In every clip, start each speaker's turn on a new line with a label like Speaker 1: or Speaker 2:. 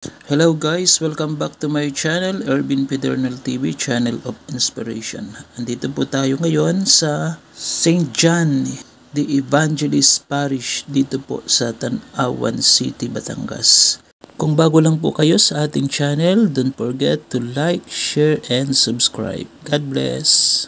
Speaker 1: Hello guys, welcome back to my channel, Ervin Pedernal TV, Channel of Inspiration. Andito po tayo ngayon sa St. John the Evangelist Parish dito po sa Tanawan City, Batangas. Kung bago lang po kayo sa ating channel, don't forget to like, share, and subscribe. God bless!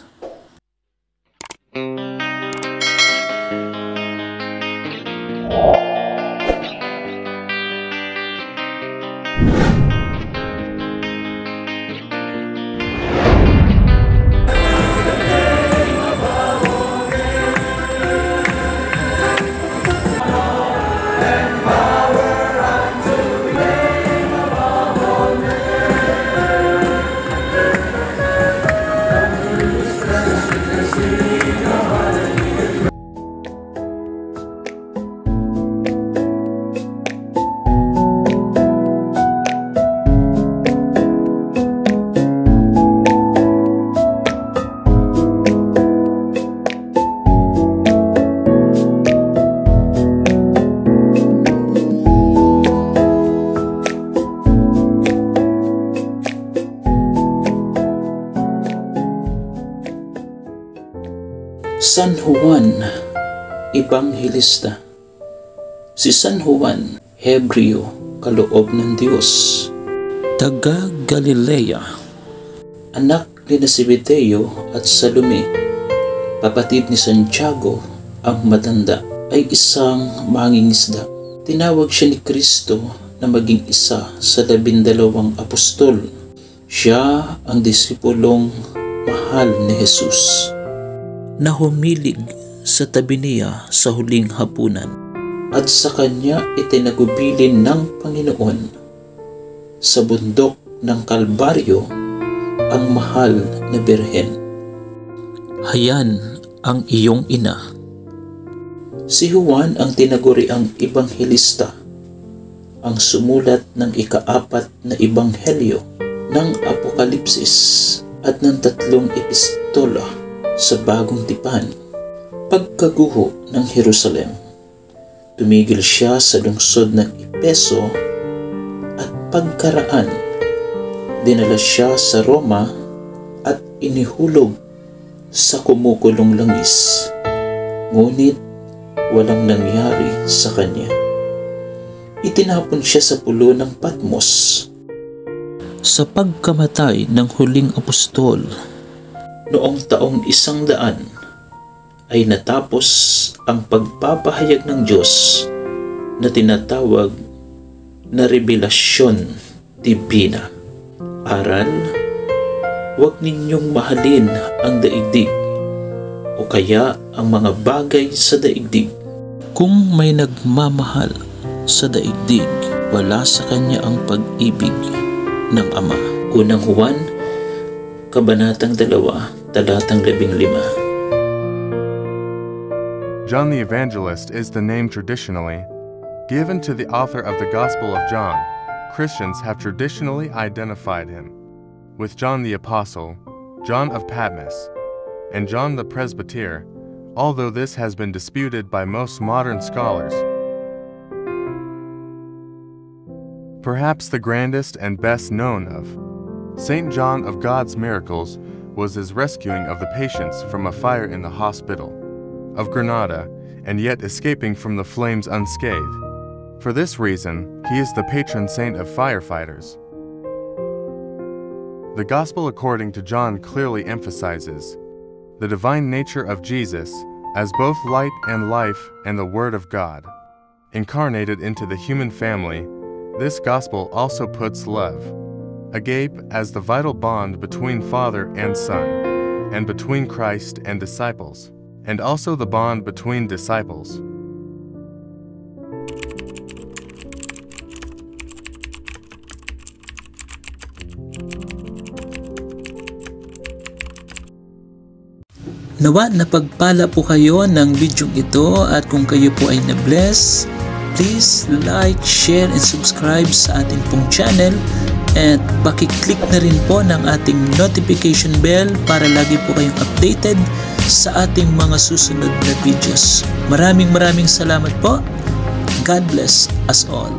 Speaker 1: San Juan, Ebanghilista. Si San Juan, Hebreo, kaloob ng Diyos, taga Galilea, anak ni Zebedeo at Salome, kapatid ni Santiago ang matanda, ay isang mangingisda. Tinawag siya ni Kristo na maging isa sa 12 apostol. Siya ang disipulong mahal ni Jesus, na humilig sa tabi niya sa huling hapunan, at sa kanya itinagubilin ng Panginoon sa bundok ng Kalbaryo ang mahal na Birhen. Hayan ang iyong ina. Si Juan ang tinaguriang Ebanghilista, ang sumulat ng ika-4 na ebanghelyo ng Apokalipsis at ng 3 epistola sa Bagong Tipan. Pagkaguho ng Jerusalem, tumigil siya sa lungsod ng Efeso, at pagkaraan, dinala siya sa Roma at inihulog sa kumukulong langis. Ngunit walang nangyari sa kanya. Itinapon siya sa pulo ng Patmos. Sa pagkamatay ng huling apostol, noong taong 100, ay natapos ang pagpapahayag ng Diyos na tinatawag na revelasyon divina. Aral, huwag ninyong mahalin ang daigdig o kaya ang mga bagay sa daigdig. Kung may nagmamahal sa daigdig, wala sa kanya ang pag-ibig ng Ama. Unang Juan, Kabanatang 2, Talatang 15.
Speaker 2: John the Evangelist is the name traditionally given to the author of the Gospel of John. Christians have traditionally identified him with John the Apostle, John of Patmos, and John the Presbyter, although this has been disputed by most modern scholars. Perhaps the grandest and best known of St. John of God's miracles was his rescuing of the patients from a fire in the hospital of Granada, and yet escaping from the flames unscathed. For this reason, he is the patron saint of firefighters. The Gospel according to John clearly emphasizes the divine nature of Jesus as both light and life and the Word of God. Incarnated into the human family, this Gospel also puts love, agape, as the vital bond between Father and Son, and between Christ and disciples, and also the bond between disciples.
Speaker 1: Nawa na pagpala po kayo ng video ito, at kung kayo po ay na-bless, please like, share, and subscribe sa ating pong channel, at pakiclick na rin po ng ating notification bell para lagi po kayong updated sa ating mga susunod na videos. Maraming salamat po. God bless us all.